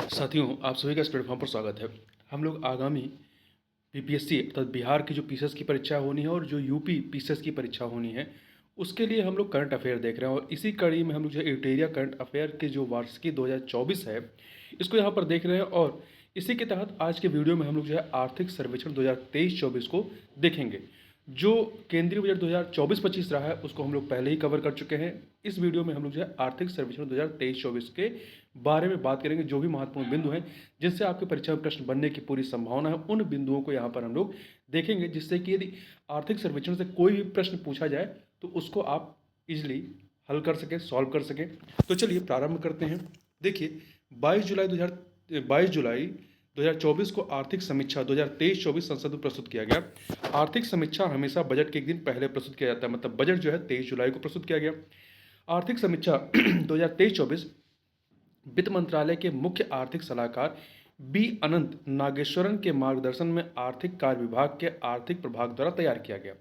साथियों, आप सभी का इस प्लेटफॉर्म पर स्वागत है। हम लोग आगामी बीपीएससी अर्थात बिहार की जो पीसीएस की परीक्षा होनी है और जो यूपी पीसीएस की परीक्षा होनी है, उसके लिए हम लोग करंट अफेयर देख रहे हैं और इसी कड़ी में हम लोग जो है एटेरिया करंट अफेयर के जो वार्षिकी 2024 है, इसको यहाँ पर देख रहे हैं और इसी के तहत आज के वीडियो में हम लोग जो है आर्थिक सर्वेक्षण 2023-24 को देखेंगे। जो केंद्रीय बजट 2024-25 रहा है उसको हम लोग पहले ही कवर कर चुके हैं। इस वीडियो में हम लोग जो है आर्थिक सर्वेक्षण 2023-24 के बारे में बात करेंगे। जो भी महत्वपूर्ण बिंदु हैं जिनसे आपके परीक्षा में प्रश्न बनने की पूरी संभावना है, उन बिंदुओं को यहाँ पर हम लोग देखेंगे, जिससे कि यदि आर्थिक सर्वेक्षण से कोई भी प्रश्न पूछा जाए तो उसको आप इजिली हल कर सकें, सॉल्व कर सकें। तो चलिए प्रारंभ करते हैं। देखिए 22 जुलाई 2024 को आर्थिक समीक्षा 2023-24 संसद में प्रस्तुत किया गया। आर्थिक समीक्षा हमेशा बजट के एक दिन पहले प्रस्तुत किया जाता है, मतलब बजट जो है 23 जुलाई को प्रस्तुत किया गया। आर्थिक समीक्षा 2023-24 वित्त मंत्रालय के मुख्य आर्थिक सलाहकार बी अनंत नागेश्वरन के मार्गदर्शन में आर्थिक कार्य विभाग के आर्थिक प्रभाग द्वारा तैयार किया गया।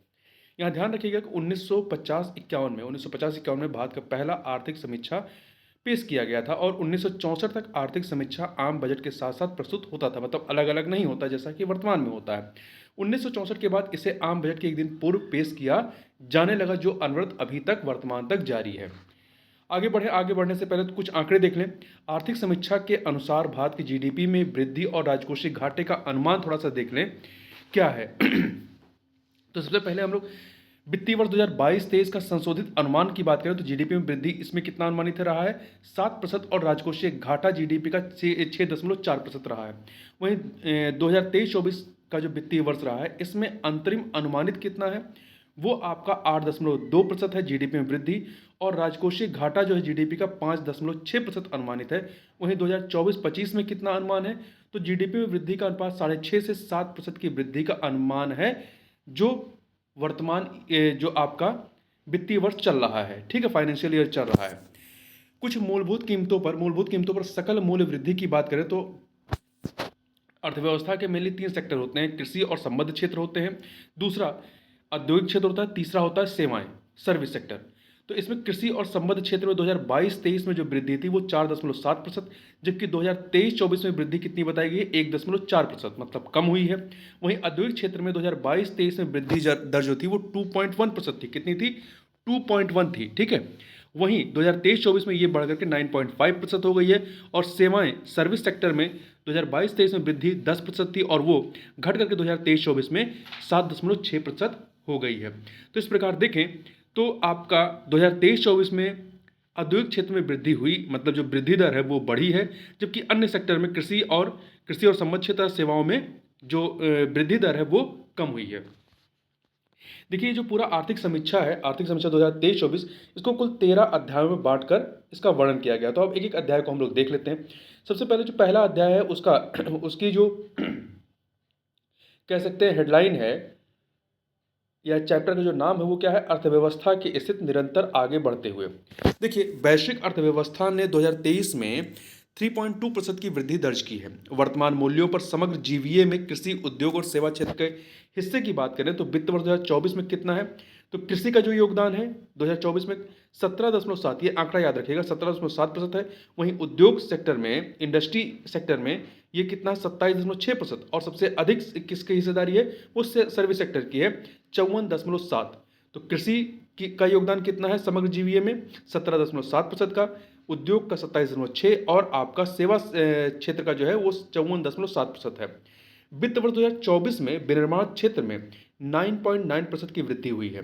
यहाँ ध्यान रखिएगा कि 1950-51 में भारत का पहला आर्थिक समीक्षा पेश किया गया था और 1964 तक आर्थिक समीक्षा आम बजट के साथ साथ प्रस्तुत होता था, मतलब अलग अलग नहीं होता जैसा कि वर्तमान में होता है। 1964 के बाद इसे आम बजट के एक दिन पूर्व पेश किया जाने लगा, जो अनवरत अभी तक वर्तमान तक जारी है। आगे बढ़ने से पहले तो कुछ आंकड़े देख लें। आर्थिक समीक्षा के अनुसार भारत की जीडीपी में वृद्धि और राजकोषीय घाटे का अनुमान थोड़ा सा देख लें क्या है। तो सबसे पहले हम लोग वित्तीय वर्ष 2022-23 का संशोधित अनुमान की बात करें तो जीडीपी में वृद्धि इसमें कितना अनुमानित रहा है 7% और राजकोषीय घाटा जीडीपी का 6.4% रहा है। वहीं 2023-24 का जो वित्तीय वर्ष रहा है इसमें अंतरिम अनुमानित कितना है, वो आपका 8.2% है जीडीपी में वृद्धि, और राजकोषीय घाटा जो है जीडीपी का 5.6% अनुमानित है। वहीं 2024-25 में कितना अनुमान है, तो जीडीपी में वृद्धि का अनुपात 6.5 से 7% की वृद्धि का अनुमान है, जो वर्तमान जो आपका वित्तीय वर्ष चल रहा है, ठीक है, फाइनेंशियल ईयर चल रहा है। कुछ मूलभूत कीमतों पर सकल मूल्य वृद्धि की बात करें तो अर्थव्यवस्था के मेनली 3 सेक्टर होते हैं, कृषि और संबद्ध क्षेत्र होते हैं, दूसरा औद्योगिक क्षेत्र होता है, तीसरा होता है सेवाएं, सर्विस सेक्टर। तो इसमें कृषि और संबद्ध क्षेत्र में 2022-23 में जो वृद्धि थी वो 4.7%, जबकि 2023-24 में वृद्धि कितनी बताई गई है 1.4%, मतलब कम हुई है। वहीं औद्योगिक क्षेत्र में 2022-23 में वृद्धि दर जो थी वो 2.1% थी। कितनी थी? 2.1 थी, ठीक है। वहीं 2023-24 में ये बढ़ करके 9.5% हो गई है, और सेवाएं सर्विस सेक्टर में 2022-23 में वृद्धि 10% थी और वो घट करके 2023-24 में 7.6% हो गई है। तो इस प्रकार देखें तो आपका 2023-24 में औद्योगिक क्षेत्र में वृद्धि हुई, मतलब जो वृद्धि दर है वो बढ़ी है, जबकि अन्य सेक्टर में कृषि और संबद्ध क्षेत्र सेवाओं में जो वृद्धि दर है वो कम हुई है। देखिए जो पूरा आर्थिक समीक्षा है, आर्थिक समीक्षा 2023-24, इसको कुल 13 अध्यायों में बांटकर इसका वर्णन किया गया। तो अब एक एक अध्याय को हम लोग देख लेते हैं। सबसे पहले जो पहला अध्याय है उसका उसकी जो कह सकते हैं हेडलाइन है या चैप्टर का जो नाम है वो क्या है, अर्थव्यवस्था की स्थिति निरंतर आगे बढ़ते हुए। देखिए वैश्विक अर्थव्यवस्था ने 2023 में 3.2% की वृद्धि दर्ज की है। वर्तमान मूल्यों पर समग्र जीवीए में कृषि, उद्योग और सेवा क्षेत्र के हिस्से की बात करें तो वित्त वर्ष 2024 में कितना है, तो कृषि का जो योगदान है 2024 में 17.7, ये आंकड़ा याद रखिएगा, 17.7% है। वहीं उद्योग सेक्टर में, इंडस्ट्री सेक्टर में ये कितना है 27.6%, और सबसे अधिक किसकी हिस्सेदारी है, वो सर्विस सेक्टर की है 54.7। तो कृषि का योगदान कितना है समग्र जीवीए में 17.7% का, उद्योग का 27.6 और आपका सेवा क्षेत्र का जो है वो 54.7% है। वित्त वर्ष 2024 में विनिर्माण क्षेत्र में 9.9% की वृद्धि हुई है।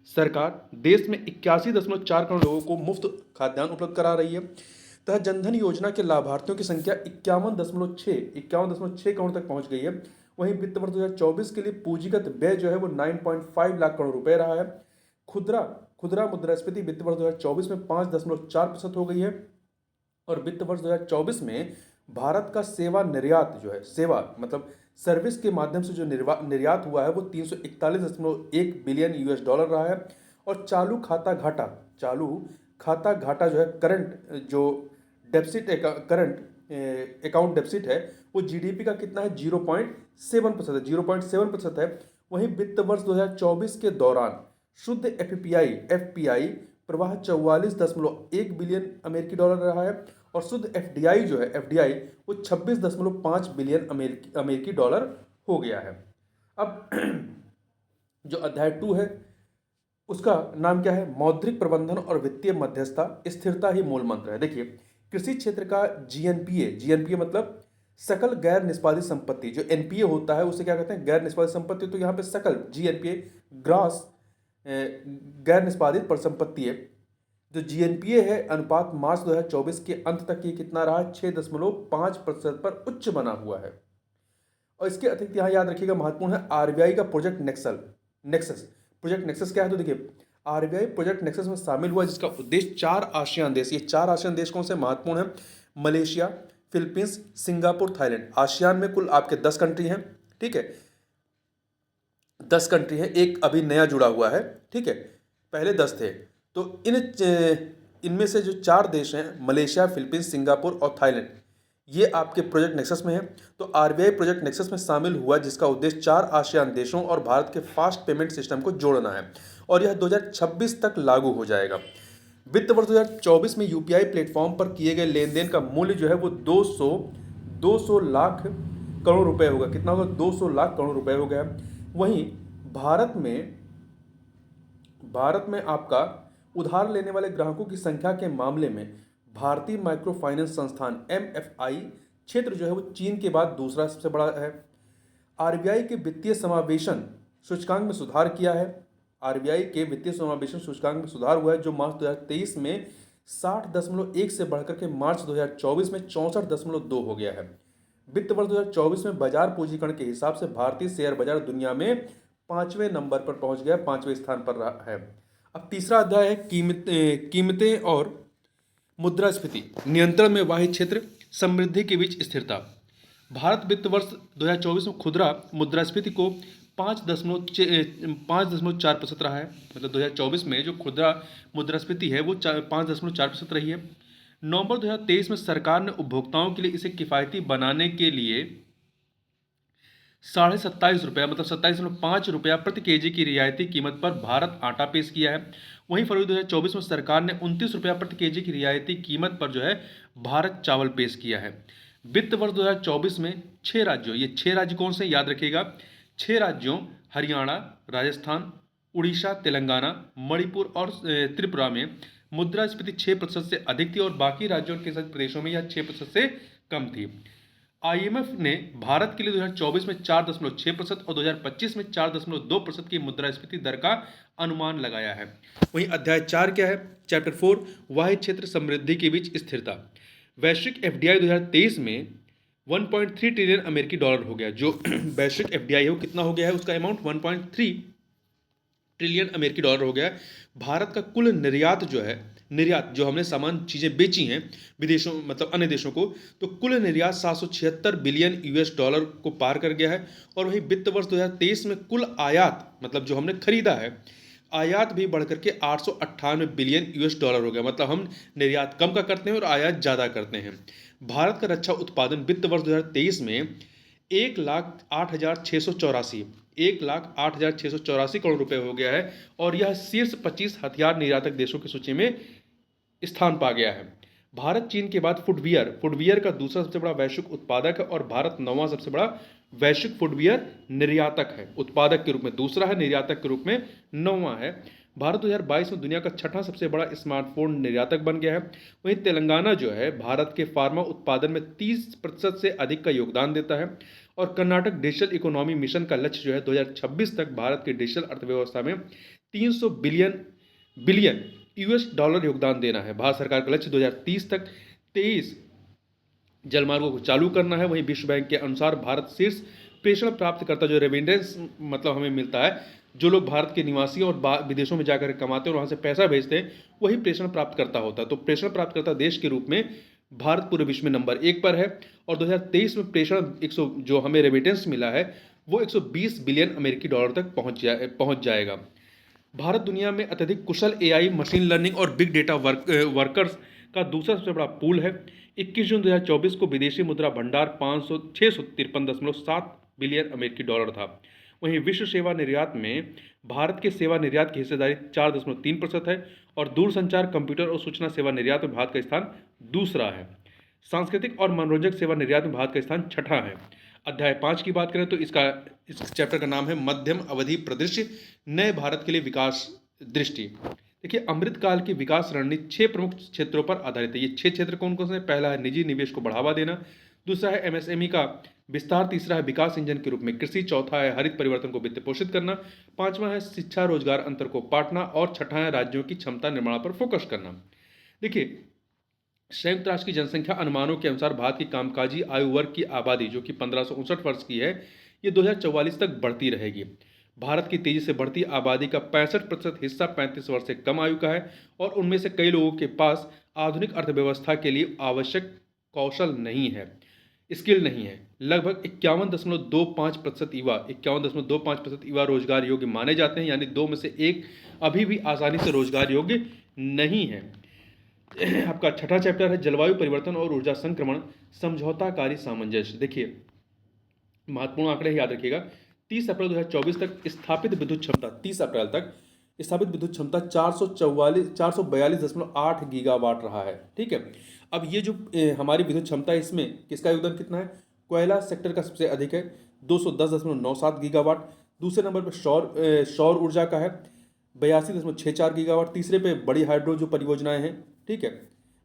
सरकार देश में 81.4 करोड़ लोगों को मुफ्त खाद्यान्न उपलब्ध करा रही है तथा जनधन योजना के लाभार्थियों की संख्या 51.6 करोड़ तक पहुंच गई है। वहीं वित्त वर्ष 2024 के लिए पूंजीगत व्यय जो है वो 9.5 लाख करोड़ रुपए रहा है। खुदरा मुद्रास्फीति वित्त वर्ष 2024 में 5.4% हो गई है, और वित्त वर्ष 2024 में भारत का सेवा निर्यात जो है, सेवा मतलब सर्विस के माध्यम से जो निर्यात हुआ है वो 341.1 बिलियन यूएस डॉलर रहा है। और चालू खाता घाटा जो है, करंट जो डेफिसिट करंट अकाउंट डेफिसिट है वो जीडीपी का कितना है 0.7% है। वहीं वित्त वर्ष 2024 के दौरान शुद्ध एफपीआई प्रवाह 44.1 बिलियन अमेरिकी डॉलर रहा है, और शुद्ध एफडीआई जो है, एफडीआई वो 26.5 बिलियन अमेरिकी डॉलर हो गया है। अब जो अध्याय 2 है उसका नाम क्या है? मौद्रिक प्रबंधन और वित्तीय मध्यस्थता, स्थिरता ही मूल मंत्र है। देखिए, कृषि क्षेत्र का जीएनपीए, जीएनपीए मतलब सकल गैर निष्पादित संपत्ति, जो एनपीए होता है उसे क्या कहते हैं? गैर निष्पादित संपत्ति। तो यहाँ पे सकल जीएनपीए, ग्रॉस गैर निष्पादित परिसंपत्ति है, जो जीएनपीए है, अनुपात मार्च 2024 के अंत तक ये कितना रहा? 6.5% पर उच्च बना हुआ है। और इसके अतिरिक्त यहाँ याद रखिएगा, महत्वपूर्ण है आरबीआई का प्रोजेक्ट नेक्सस। प्रोजेक्ट नेक्सस क्या है? तो देखिए, आरबीआई प्रोजेक्ट नेक्सस में शामिल हुआ, जिसका उद्देश्य 4 आसियान देश, ये 4 आसियान देश कौन से महत्वपूर्ण है? Malaysia, Philippines, Singapore, Thailand. ASEAN में कुल आपके 10 कंट्री हैं, ठीक है, 10 कंट्री है, एक अभी नया जुड़ा हुआ है, ठीक है, पहले 10 थे। तो इनमें से जो 4 देश हैं, मलेशिया, फिलीपींस, सिंगापुर और थाईलैंड, ये आपके प्रोजेक्ट नेक्सस में है। तो आरबीआई प्रोजेक्ट नेक्सस में शामिल हुआ, जिसका उद्देश्य 4 आसियान देशों और भारत के फास्ट पेमेंट सिस्टम को जोड़ना है, और यह 2026 तक लागू हो जाएगा। वित्त वर्ष 2024 में यूपीआई प्लेटफॉर्म पर किए गए लेन देन का मूल्य जो है वो 200 लाख करोड़ रुपए होगा। कितना होगा? 200 लाख करोड़ रुपए हो गया। वहीं भारत में आपका उधार लेने वाले ग्राहकों की संख्या के मामले में भारतीय माइक्रो फाइनेंस संस्थान एमएफआई क्षेत्र जो है वो चीन के बाद दूसरा सबसे बड़ा है। आरबीआई के वित्तीय समावेशन सूचकांक में सुधार किया है। आरबीआई के वित्तीय समावेशन सूचकांक में सुधार हुआ है, जो मार्च 2023 में 60.1 से बढ़कर के मार्च 2024 में 64.2 हो गया है। वित्त वर्ष 2024 में बाजार पूंजीकरण के हिसाब से भारतीय शेयर बाजार दुनिया में 5वें नंबर पर पहुंच गया, 5वें स्थान पर रहा है। अब तीसरा अध्याय है कीमतें और मुद्रास्फीति, नियंत्रण में बाह्य क्षेत्र, समृद्धि के बीच स्थिरता। भारत वित्त वर्ष 2024 में खुदरा मुद्रास्फीति को 5.4% रहा है। मतलब 2024 में जो खुदरा मुद्रास्फीति है वो 5.4% रही है। नवंबर 2023 में सरकार ने उपभोक्ताओं के लिए इसे किफ़ायती बनाने के लिए ₹27.5 मतलब 27.5 रुपया प्रति केजी की रियायती कीमत पर भारत आटा पेश किया है। वहीं फरवरी 2024 में सरकार ने 29 रुपया प्रति केजी की रियायती कीमत पर जो है भारत चावल पेश किया है। वित्त वर्ष 2024 में 6 राज्यों, ये 6 राज्य कौन से याद रखिएगा, 6 राज्यों हरियाणा, राजस्थान, उड़ीसा, तेलंगाना, मणिपुर और त्रिपुरा में मुद्रास्फीति 6% से अधिक थी, और बाकी राज्यों के साथ प्रदेशों में यह 6% से कम थी। आईएमएफ ने भारत के लिए 2024 में 4.6% और 2025 में 4.2% की मुद्रास्फीति दर का अनुमान लगाया है। वहीं अध्याय 4 क्या है? चैप्टर 4 वाह्य क्षेत्र, समृद्धि के बीच स्थिरता। वैश्विक एफडीआई 2023 में 1.3 ट्रिलियन अमेरिकी डॉलर हो गया। जो वैश्विक एफडीआई है वो कितना हो गया है? उसका अमाउंट 1.3 ट्रिलियन अमेरिकी डॉलर हो गया। भारत का कुल निर्यात जो है, निर्यात जो हमने सामान चीज़ें बेची हैं विदेशों मतलब अन्य देशों को, तो कुल निर्यात 776 बिलियन यूएस डॉलर को पार कर गया है। और वही वित्त वर्ष 2023 में कुल आयात मतलब जो हमने खरीदा है, आयात भी बढ़कर के 898 बिलियन यूएस डॉलर हो गया। मतलब हम निर्यात कम का करते हैं और आयात ज़्यादा करते हैं। भारत का रक्षा उत्पादन वित्त वर्ष 2023 में 1,08,684 करोड़ रुपए हो गया है, और यह शीर्ष 25 हथियार निर्यातक देशों की सूची में स्थान पा गया है। भारत चीन के बाद फुटवियर का दूसरा सबसे बड़ा वैश्विक उत्पादक है, और भारत 9वां सबसे बड़ा वैश्विक फुटवियर निर्यातक है। उत्पादक के रूप में दूसरा है, निर्यातक के रूप में 9वां है। भारत 2022 में दुनिया का 6वां सबसे बड़ा स्मार्टफोन निर्यातक बन गया है। वहीं तेलंगाना जो है भारत के फार्मा उत्पादन में 30% से अधिक का योगदान देता है। और कर्नाटक डिजिटल इकोनॉमी मिशन का लक्ष्य जो है 2026 तक भारत की डिजिटल अर्थव्यवस्था में 300 बिलियन यूएस डॉलर योगदान देना है। भारत सरकार का लक्ष्य 2030 तक 23 जलमार्गों को चालू करना है। वहीं विश्व बैंक के अनुसार भारत शीर्ष प्रेषण प्राप्त करता, जो रेमिटेंस मतलब हमें मिलता है, जो लोग भारत के निवासी और विदेशों में जाकर कमाते हैं और वहाँ से पैसा भेजते हैं, वही प्रेषण प्राप्त करता होता है। तो प्रेषण प्राप्त करता देश के रूप में भारत पूरे विश्व में नंबर 1 पर है। और 2023 में प्रेषण 100 जो हमें रेमिटेंस मिला है वो 120 बिलियन अमेरिकी डॉलर तक पहुँच जाएगा। भारत दुनिया में अत्यधिक कुशल एआई, मशीन लर्निंग और बिग डेटा वर्कर्स का दूसरा सबसे बड़ा पूल है। 21 जून 2024 को विदेशी मुद्रा भंडार 653.7 बिलियन अमेरिकी डॉलर था। वहीं विश्व सेवा निर्यात में भारत के सेवा निर्यात की हिस्सेदारी 4.3% है, और दूरसंचार, कंप्यूटर और सूचना सेवा निर्यात में भारत का स्थान दूसरा है। सांस्कृतिक और मनोरंजक सेवा निर्यात में भारत का स्थान छठा है। अध्याय 5 की बात करें तो इस चैप्टर का नाम है मध्यम अवधि परिदृश्य, नए भारत के लिए विकास दृष्टि। देखिए, अमृतकाल की विकास रणनीति 6 प्रमुख क्षेत्रों पर आधारित है। ये 6 क्षेत्र कौन कौन से हैं? पहला है निजी निवेश को बढ़ावा देना, दूसरा है एमएसएमई का विस्तार, तीसरा है विकास इंजन के रूप में कृषि, चौथा है हरित परिवर्तन को वित्त पोषित करना, पांचवा है शिक्षा रोजगार अंतर को पाटना और छठा है राज्यों की क्षमता निर्माण पर फोकस करना। देखिए, संयुक्त राष्ट्र की जनसंख्या अनुमानों के अनुसार भारत की कामकाजी आयु वर्ग की आबादी जो कि 1559 वर्ष की है, ये 2044 तक बढ़ती रहेगी। भारत की तेजी से बढ़ती आबादी का 65% हिस्सा 35 वर्ष से कम आयु का है और उनमें से कई लोगों के पास आधुनिक अर्थव्यवस्था के लिए आवश्यक कौशल नहीं है, स्किल नहीं है। लगभग 51.25% युवा रोजगार योग्य माने जाते हैं, यानी 2 में से 1 अभी भी आसानी से रोजगार योग्य नहीं है। आपका छठा चैप्टर है जलवायु परिवर्तन और ऊर्जा संक्रमण, समझौताकारी सामंजस्य। देखिए, महत्वपूर्ण आंकड़े याद रखिएगा। 30 अप्रैल 2024 तक स्थापित विद्युत क्षमता 30 अप्रैल तक स्थापित विद्युत क्षमता 442.8 गीगावाट रहा है। ठीक है, अब ये जो हमारी विद्युत क्षमता है, इसमें किसका योगदान कितना है? कोयला सेक्टर का सबसे अधिक है, 210.97 गीगावाट। दूसरे नंबर पर सौर ऊर्जा का है 82.64 गीगावाट। तीसरे पे बड़ी हाइड्रो जो परियोजनाएं हैं, ठीक है,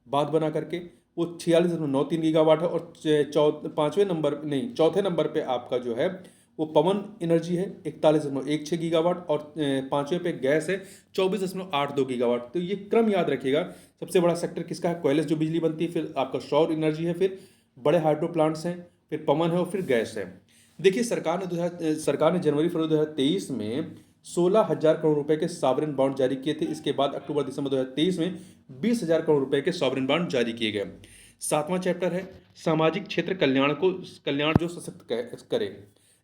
बात बना करके, वो 46.93 गीगावाट है। और चौथे नंबर पे आपका जो है वो पवन एनर्जी है 41.16 गीगावाट। और पांचवें पे गैस है 24.82 गीगावाट। तो ये क्रम याद रखिएगा। सबसे बड़ा सेक्टर किसका है? कोयले से जो बिजली बनती है, फिर आपका सौर एनर्जी है, फिर बड़े हाइड्रो प्लांट्स हैं, फिर पवन है और फिर गैस है। देखिए, सरकार ने जनवरी-फरवरी 2023 में 16,000 करोड़ रुपए के सॉवरेन बॉन्ड जारी किए थे। इसके बाद अक्टूबर-दिसंबर 2023 में 20,000 करोड़ रुपए के सॉवरेन बॉन्ड जारी किए गए। 7वां चैप्टर है सामाजिक क्षेत्र कल्याण जो सशक्त करे।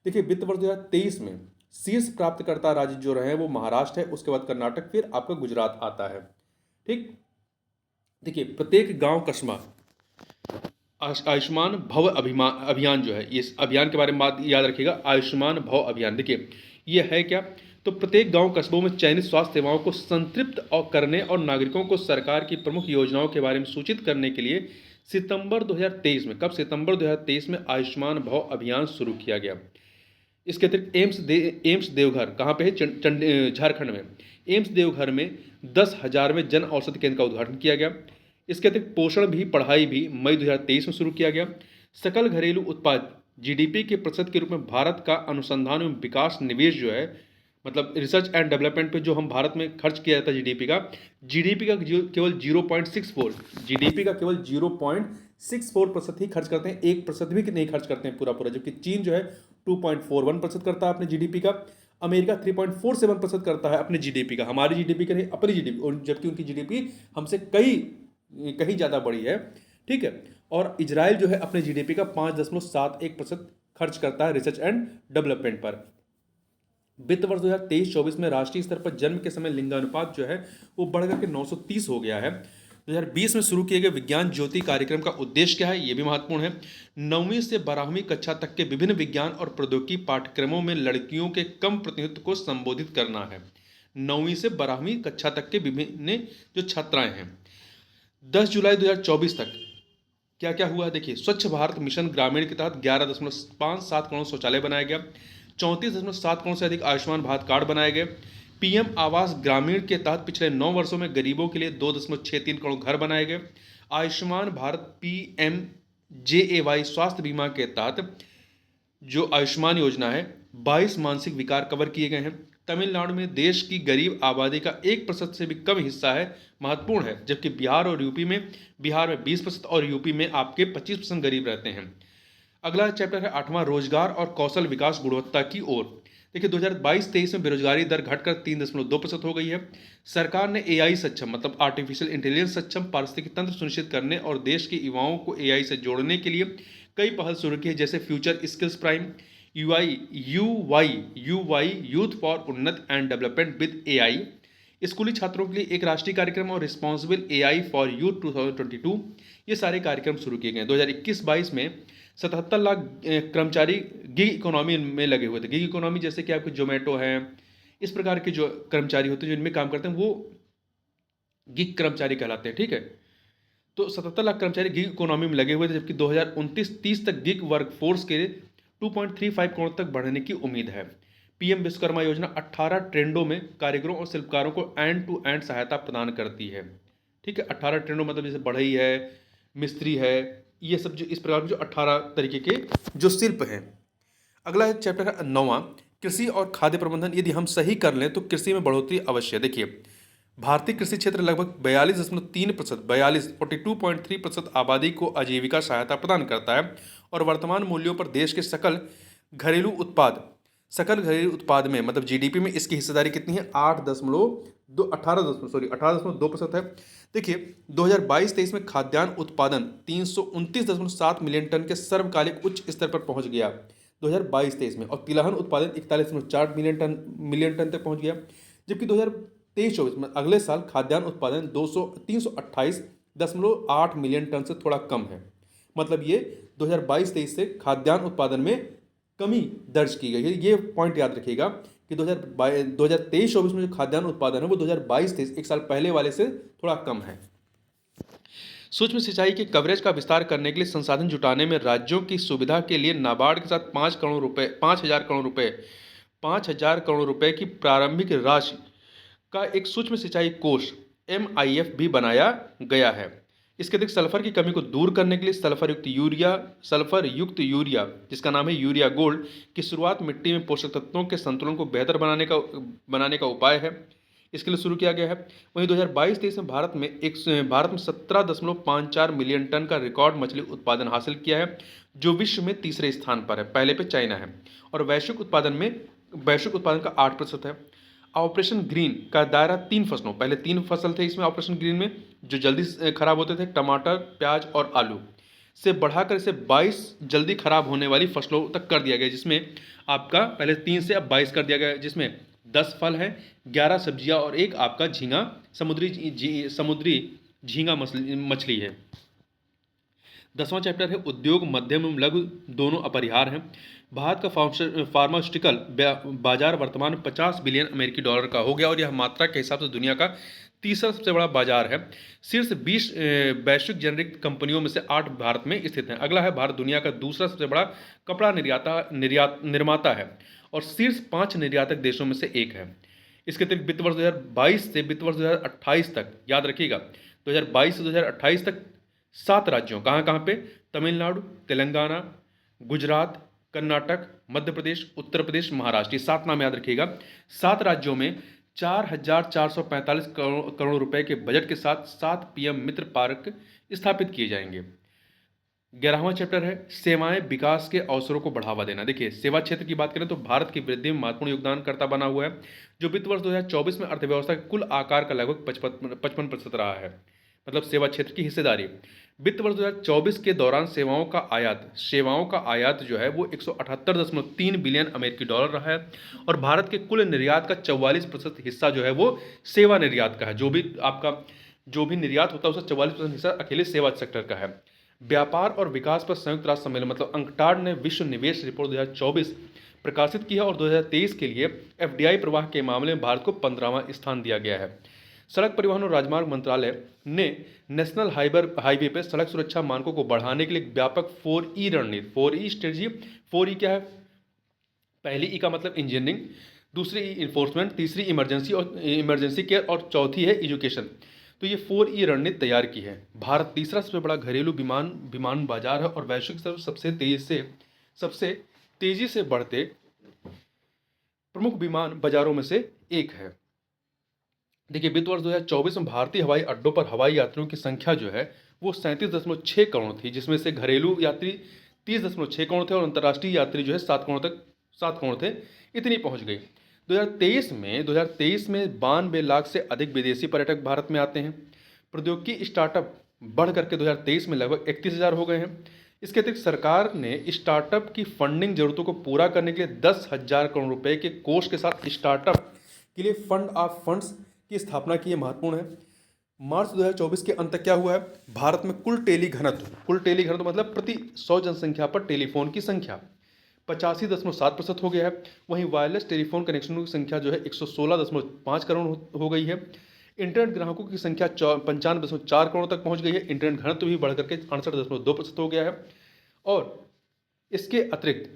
देखिए, वित्त वर्ष 2023 में शीर्ष प्राप्तकर्ता राज्य जो रहे हैं वो महाराष्ट्र है, उसके बाद कर्नाटक, फिर आपका गुजरात आता है। ठीक, देखिए, प्रत्येक गांव कस्बा आयुष्मान भव अभियान जो है, इस अभियान के बारे में बात याद रखिएगा। आयुष्मान भव अभियान, देखिए ये है क्या? तो प्रत्येक गांव कस्बों में चयनित स्वास्थ्य सेवाओं को संतृप्त करने और नागरिकों को सरकार की प्रमुख योजनाओं के बारे में सूचित करने के लिए सितंबर 2023 में, कब? सितंबर 2023 में आयुष्मान भव अभियान शुरू किया गया। इसके अतिरिक्त एम्स देवघर कहाँ पे है? झारखंड में। एम्स देवघर में 10,000वें जन औषधि केंद्र का उद्घाटन किया गया। इसके अतिरिक्त पोषण भी पढ़ाई भी मई 2023 में शुरू किया गया। सकल घरेलू उत्पाद जीडीपी के प्रतिशत के रूप में भारत का अनुसंधान एवं विकास निवेश जो है, मतलब रिसर्च एंड डेवलपमेंट पे जो हम भारत में खर्च किया जाता है जीडीपी का केवल 0.64, जीडीपी का केवल 0.64% ही खर्च करते हैं, 1% भी नहीं खर्च करते हैं पूरा, जबकि चीन जो है 2.41% करता है अपने जीडीपी का। अमेरिका 3.47% करता है अपने जीडीपी का, हमारी जीडीपी का नहीं, अपनी जीडीपी, जबकि उनकी जीडीपी हमसे कहीं ज़्यादा बड़ी है। ठीक है, और इजराइल जो है अपने जीडीपी का 5.71% खर्च करता है रिसर्च एंड डेवलपमेंट पर। वित्त वर्ष 2023-24 में राष्ट्रीय स्तर पर जन्म के समय लिंगानुपात जो है वो बढ़कर के 930 हो गया है। 2020 में शुरू किए गए विज्ञान ज्योति कार्यक्रम का उद्देश्य क्या है? ये भी महत्वपूर्ण है। 9वीं से 12वीं कक्षा तक के विभिन्न विज्ञान और प्रौद्योगिकी पाठ्यक्रमों में लड़कियों के कम प्रतिनिधित्व को संबोधित करना है। 9वीं से 12वीं कक्षा तक के विभिन्न जो छात्राएं हैं। 10 जुलाई 2024 तक क्या क्या हुआ? देखिए, स्वच्छ भारत मिशन ग्रामीण के तहत 11.57 करोड़ शौचालय बनाया गया। 34.7 करोड़ से अधिक आयुष्मान भारत कार्ड बनाए गए। पीएम आवास ग्रामीण के तहत पिछले 9 वर्षों में गरीबों के लिए 2.63 करोड़ घर बनाए गए। आयुष्मान भारत PMJAY स्वास्थ्य बीमा के तहत जो आयुष्मान योजना है 22 मानसिक विकार कवर किए गए हैं। तमिलनाडु में देश की गरीब आबादी का 1% से भी कम हिस्सा है, महत्वपूर्ण है, जबकि बिहार में 20% और यूपी में आपके 25% गरीब रहते हैं। अगला चैप्टर है 8वां रोजगार और कौशल विकास गुणवत्ता की ओर। देखिए, 2022-23 में बेरोजगारी दर घटकर 3.2% हो गई है। सरकार ने AI सक्षम, मतलब आर्टिफिशियल इंटेलिजेंस सक्षम पारिस्थितिकी तंत्र सुनिश्चित करने और देश के युवाओं को AI से जोड़ने के लिए कई पहल शुरू की है, जैसे future skills prime, UY youth for उन्नत एंड डेवलपमेंट विद AI, स्कूली छात्रों के लिए एक राष्ट्रीय कार्यक्रम और रिस्पॉन्सिबल AI फॉर यूथ 2022, ये सारे कार्यक्रम शुरू किए गए। 2021-22 में 77 लाख कर्मचारी गिग इकोनॉमी में लगे हुए थे। गिग इकोनॉमी जैसे कि आपके जोमेटो हैं, इस प्रकार के जो कर्मचारी होते हैं जो इनमें काम करते हैं, वो गिग कर्मचारी कहलाते हैं, ठीक है। तो 77 लाख कर्मचारी गिग इकोनॉमी में लगे हुए थे, जबकि 2029-30 तक गिग वर्कफोर्स के 2.35 करोड़ तक बढ़ने की उम्मीद है। पीएम विश्वकर्मा योजना 18 ट्रेंडों में कारीगरों और शिल्पकारों को एंड टू एंड सहायता प्रदान करती है, ठीक है। 18 ट्रेंडों मतलब जैसे बढ़ई है, मिस्त्री है, ये सब जो इस प्रकार के जो 18 तरीके के जो शिल्प हैं। अगला चैप्टर है 9वां, कृषि और खाद्य प्रबंधन। यदि हम सही कर लें तो कृषि में बढ़ोतरी अवश्य है। देखिए, भारतीय कृषि क्षेत्र लगभग 42.3% 42.3% आबादी को आजीविका सहायता प्रदान करता है और वर्तमान मूल्यों पर देश के सकल घरेलू उत्पाद में मतलब जीडीपी में इसकी हिस्सेदारी कितनी है? 18.2% है। देखिए, 2022-23 में खाद्यान्न उत्पादन 329.7 मिलियन टन के सर्वकालिक उच्च स्तर पर पहुंच गया 2022-23 में, और तिलहन उत्पादन 41.4 मिलियन टन तक पहुंच गया। जबकि 2023-24 में अगले साल खाद्यान्न उत्पादन 328.8 मिलियन टन से थोड़ा कम है। मतलब ये 2022-23 से खाद्यान्न उत्पादन में कमी दर्ज की गई है। ये पॉइंट याद रखिएगा कि 2023-24 में जो खाद्यान्न उत्पादन है वो 2022-23 एक साल पहले वाले से थोड़ा कम है। सूक्ष्म सिंचाई के कवरेज का विस्तार करने के लिए संसाधन जुटाने में राज्यों की सुविधा के लिए नाबार्ड के साथ 5,000 करोड़ रुपए की प्रारंभिक राशि का एक सूक्ष्म सिंचाई कोष MIF भी बनाया गया है। इसके अतिरिक्त सल्फर की कमी को दूर करने के लिए सल्फर युक्त यूरिया जिसका नाम है यूरिया गोल्ड की शुरुआत मिट्टी में पोषक तत्वों के संतुलन को बेहतर बनाने का उपाय है, इसके लिए शुरू किया गया है। वहीं 2022-23 में भारत में 17.54 मिलियन टन का रिकॉर्ड मछली उत्पादन हासिल किया है, जो विश्व में तीसरे स्थान पर है, पहले पे चाइना है, और वैश्विक उत्पादन का 8% है। ऑपरेशन ग्रीन का दायरा 3 फसलों, पहले 3 फसल थे इसमें ऑपरेशन ग्रीन में जो जल्दी खराब होते थे, टमाटर, प्याज और आलू, से बढ़ाकर इसे 22 जल्दी खराब होने वाली फसलों तक कर दिया गया, जिसमें आपका पहले 3 से अब 22 कर दिया गया, जिसमें 10 फल हैं, 11 सब्जियां और एक आपका समुद्री झींगा मछली है। 10वां चैप्टर है उद्योग मध्यम एवं लघु दोनों अपरिहार्य हैं। भारत का फार्मास्यूटिकल बाजार वर्तमान में $50 बिलियन का हो गया और यह मात्रा के हिसाब से दुनिया का तीसरा सबसे बड़ा बाजार है। शीर्ष 20 वैश्विक जेनरिक कंपनियों में से 8 भारत में स्थित हैं। अगला है भारत दुनिया का दूसरा सबसे बड़ा कपड़ा निर्माता है और शीर्ष 5 निर्यातक देशों में से एक है। इसके अतिरिक्त वित्त वर्ष 2022 से वित्त वर्ष 2028 तक, याद रखिएगा 2022 से 2028 तक 7 राज्यों, कहाँ पे? तमिलनाडु, तेलंगाना, गुजरात, कर्नाटक, मध्य प्रदेश, उत्तर प्रदेश, महाराष्ट्र, ये 7 नाम याद रखिएगा। 7 राज्यों में 4,445 करोड़ रुपए के बजट के साथ 7 PM मित्र पार्क स्थापित किए जाएंगे। 11वां चैप्टर है सेवाएं विकास के अवसरों को बढ़ावा देना। देखिए, सेवा क्षेत्र की बात करें तो भारत की वृद्धि में महत्वपूर्ण योगदानकर्ता बना हुआ है, जो वित्त वर्ष 2024 में अर्थव्यवस्था के कुल आकार का लगभग 55% रहा है, मतलब सेवा क्षेत्र की हिस्सेदारी। वित्त वर्ष 2024 के दौरान सेवाओं का आयात जो है वो 178.3 बिलियन $, रहा है और भारत के कुल निर्यात का 44% हिस्सा जो है वो सेवा निर्यात का है। जो भी निर्यात होता है उसका 44% हिस्सा अकेले सेवा सेक्टर का है। व्यापार और विकास पर संयुक्त राष्ट्र सम्मेलन मतलब अंकटाड ने विश्व निवेश रिपोर्ट 2024 प्रकाशित की है और 2023 के लिए FDI प्रवाह के मामले में भारत को 15वां स्थान दिया गया है। सड़क परिवहन और राजमार्ग मंत्रालय ने नेशनल हाईवे पर सड़क सुरक्षा मानकों को बढ़ाने के लिए एक व्यापक 4E रणनीति 4E स्ट्रेटजी। 4E क्या है? पहली E का मतलब इंजीनियरिंग, दूसरी E इन्फोर्समेंट, तीसरी इमरजेंसी केयर और चौथी है एजुकेशन। तो ये 4E रणनीति तैयार की है। भारत तीसरा सबसे बड़ा घरेलू विमान बाजार है और वैश्विक स्तर सबसे तेजी से बढ़ते प्रमुख विमान बाजारों में से एक है। देखिए, वित्त वर्ष 2024 में भारतीय हवाई अड्डों पर हवाई यात्रियों की संख्या जो है वो 37.6 करोड़ थी, जिसमें से घरेलू यात्री 30.6 करोड़ थे और अंतर्राष्ट्रीय यात्री जो है 7 करोड़ थे, इतनी पहुंच गई। 2023 में 92 लाख से अधिक विदेशी पर्यटक भारत में आते हैं। प्रौद्योगिकी स्टार्टअप बढ़ करके 2023 में लगभग 31,000 हो गए हैं। इसके अतिरिक्त सरकार ने स्टार्टअप की फंडिंग जरूरतों को पूरा करने के लिए 10,000 करोड़ रुपए के कोष के साथ स्टार्टअप के लिए फंड ऑफ फंड्स की स्थापना की है, महत्वपूर्ण है। मार्च 2024 के अंत तक क्या हुआ है? भारत में कुल टेली घनत्व मतलब प्रति 100 जनसंख्या पर टेलीफोन की संख्या 85.7% हो गया है। वहीं वायरलेस टेलीफोन कनेक्शनों की संख्या जो है 116.5 करोड़ हो गई है। इंटरनेट ग्राहकों की संख्या 95.4 करोड़ तक पहुंच गई है। इंटरनेट घनत्व भी बढ़ करके 68.2% हो गया है। और इसके अतिरिक्त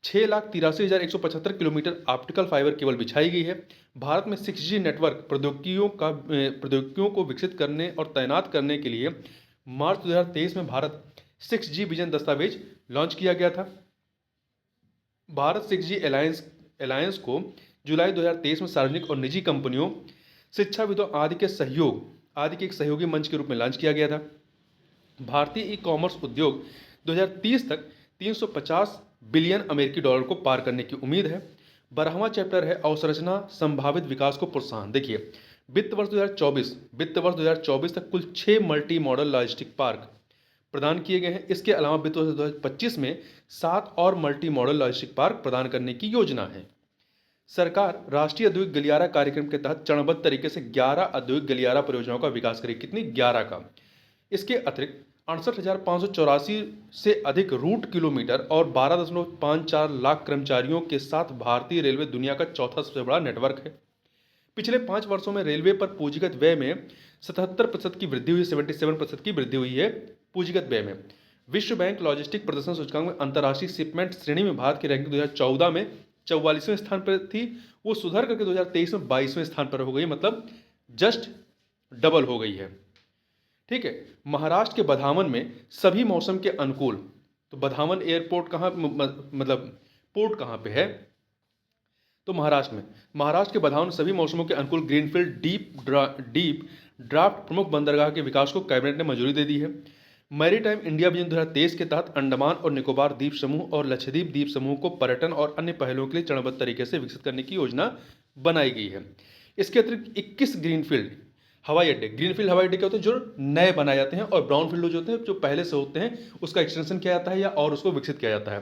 6,83,175 किलोमीटर ऑप्टिकल फाइबर केबल बिछाई गई है। भारत में 6G नेटवर्क प्रौद्योगिकियों को विकसित करने और तैनात करने के लिए मार्च 2023 में भारत 6G विजन दस्तावेज लॉन्च किया गया था। भारत 6G अलायंस को जुलाई 2023 में सार्वजनिक और निजी कंपनियों, शिक्षाविदों आदि के एक सहयोगी मंच के रूप में लॉन्च किया गया था। भारतीय ई कॉमर्स उद्योग 2030 तक 350 बिलियन अमेरिकी डॉलर को पार करने की उम्मीद है। 12वां चैप्टर है अवसंरचना संभावित विकास को प्रोत्साहन। देखिए, वित्त वर्ष 2024 तक कुल 6 मल्टी मॉडल लॉजिस्टिक पार्क प्रदान किए गए हैं। इसके अलावा वित्त वर्ष 2025 में 7 और मल्टी मॉडल लॉजिस्टिक पार्क प्रदान करने की योजना है। सरकार राष्ट्रीय औद्योगिक गलियारा कार्यक्रम के तहत चरणबद्ध तरीके से 11 औद्योगिक गलियारा परियोजनाओं का विकास करेगी। कितनी? 11 का। इसके अतिरिक्त 68,584 से अधिक रूट किलोमीटर और 12.54 लाख कर्मचारियों के साथ भारतीय रेलवे दुनिया का चौथा सबसे बड़ा नेटवर्क है। पिछले 5 वर्षों में रेलवे पर पूंजीगत व्यय में 77% की वृद्धि हुई, 77% की वृद्धि हुई है पूंजीगत व्यय में। विश्व बैंक लॉजिस्टिक प्रदर्शन सूचकांक में अंतर्राष्ट्रीय शिपमेंट श्रेणी में भारत की रैंकिंग 2014 में 44वें स्थान पर थी, वो सुधर करके 2023 में 22वें स्थान पर हो गई, मतलब जस्ट डबल हो गई है। ठीक है। महाराष्ट्र के बधावन में सभी मौसम के अनुकूल, तो बधावन एयरपोर्ट कहाँ, मतलब पोर्ट कहाँ पे है? तो महाराष्ट्र के बधावन सभी मौसमों के अनुकूल ग्रीनफील्ड डीप ड्राफ्ट प्रमुख बंदरगाह के विकास को कैबिनेट ने मंजूरी दे दी है। मैरीटाइम इंडिया विजन 2023 के तहत अंडमान और निकोबार द्वीप समूह और लक्षद्वीप द्वीप समूह को पर्यटन और अन्य पहलों के लिए चरणबद्ध तरीके से विकसित करने की योजना बनाई गई है। इसके अतिरिक्त 21 ग्रीनफील्ड हवाई अड्डे, ग्रीनफील्ड हवाई अड्डे क्या होते हैं? जो नए बनाए जाते हैं, और ब्राउनफील्ड जो होते हैं जो पहले से होते हैं उसका एक्सटेंशन किया जाता है या और उसको विकसित किया जाता है।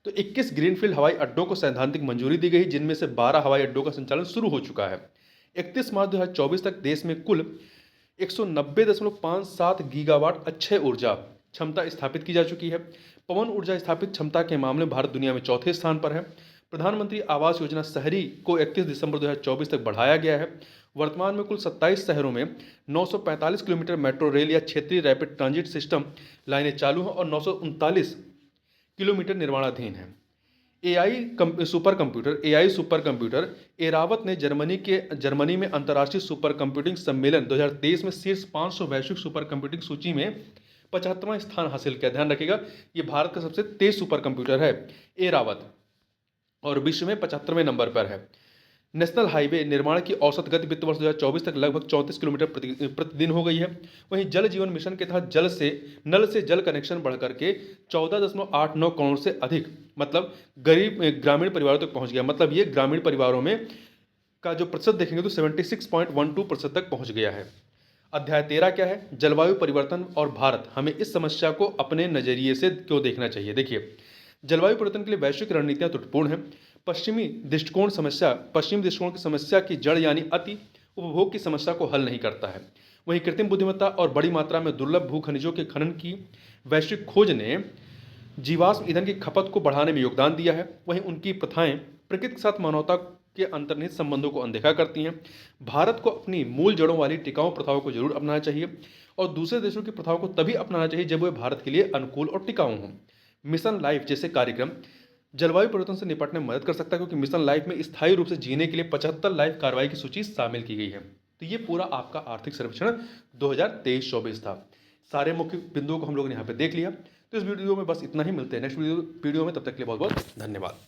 तो 21 ग्रीनफील्ड हवाई अड्डों को सैद्धांतिक मंजूरी दी गई, जिनमें से 12 हवाई अड्डों का संचालन शुरू हो चुका है। 31 मार्च 2024 तक देश में कुल 190.57 गीगावाट अक्षय ऊर्जा क्षमता स्थापित की जा चुकी है। पवन ऊर्जा स्थापित क्षमता के मामले में भारत दुनिया में चौथे स्थान पर है। प्रधानमंत्री आवास योजना शहरी को 31 दिसंबर 2024 तक बढ़ाया गया है। वर्तमान में कुल 27 शहरों में 945 किलोमीटर मेट्रो रेल या क्षेत्रीय रैपिड ट्रांजिट सिस्टम लाइनें चालू हैं और 939 किलोमीटर निर्माणाधीन हैं। एआई सुपर कंप्यूटर एरावत ने जर्मनी में अंतर्राष्ट्रीय सुपर कंप्यूटिंग सम्मेलन 2023 में शीर्ष 500 वैश्विक सुपर कंप्यूटिंग सूची में 75वां स्थान हासिल किया। ध्यान रखिएगा, ये भारत का सबसे तेज सुपर कंप्यूटर है एरावत, और विश्व में 75वें नंबर पर है। नेशनल हाईवे निर्माण की औसत गति वित्त वर्ष 2024 तक लगभग 34 किलोमीटर प्रतिदिन हो गई है। वहीं जल जीवन मिशन के तहत नल से जल कनेक्शन बढ़कर के 14.89 करोड़ से अधिक, मतलब ग्रामीण परिवारों तक पहुंच गया। मतलब ये ग्रामीण परिवारों में का जो प्रतिशत देखेंगे तो 76.12% तक पहुंच गया है। अध्याय 13 क्या है? जलवायु परिवर्तन और भारत, हमें इस समस्या को अपने नजरिए से क्यों देखना चाहिए। देखिए, जलवायु परिवर्तन के लिए वैश्विक रणनीतियां त्रुटिपूर्ण हैं। पश्चिमी दृष्टिकोण की समस्या की जड़ यानी अति उपभोग की समस्या को हल नहीं करता है। वहीं कृत्रिम बुद्धिमत्ता और बड़ी मात्रा में दुर्लभ भू खनिजों के खनन की वैश्विक खोज ने जीवाश्म ईंधन की खपत को बढ़ाने में योगदान दिया है। वहीं उनकी प्रथाएं प्रकृति के साथ मानवता के अंतर्निहित संबंधों को अनदेखा करती हैं। भारत को अपनी मूल जड़ों वाली टिकाऊ प्रथाओं को जरूर अपनाना चाहिए, और दूसरे देशों की प्रथाओं को तभी अपनाना चाहिए जब वे भारत के लिए अनुकूल और टिकाऊ हों। मिशन लाइफ जैसे कार्यक्रम जलवायु परिवर्तन से निपटने में मदद कर सकता है, क्योंकि मिशन लाइफ में स्थायी रूप से जीने के लिए 75 लाइफ कार्रवाई की सूची शामिल की गई है। तो ये पूरा आपका आर्थिक सर्वेक्षण 2023-24 था। सारे मुख्य बिंदुओं को हम लोगों ने यहाँ पे देख लिया। तो इस वीडियो में बस इतना ही, मिलते हैं नेक्स्ट वीडियो में, तब तक के लिए बहुत बहुत धन्यवाद।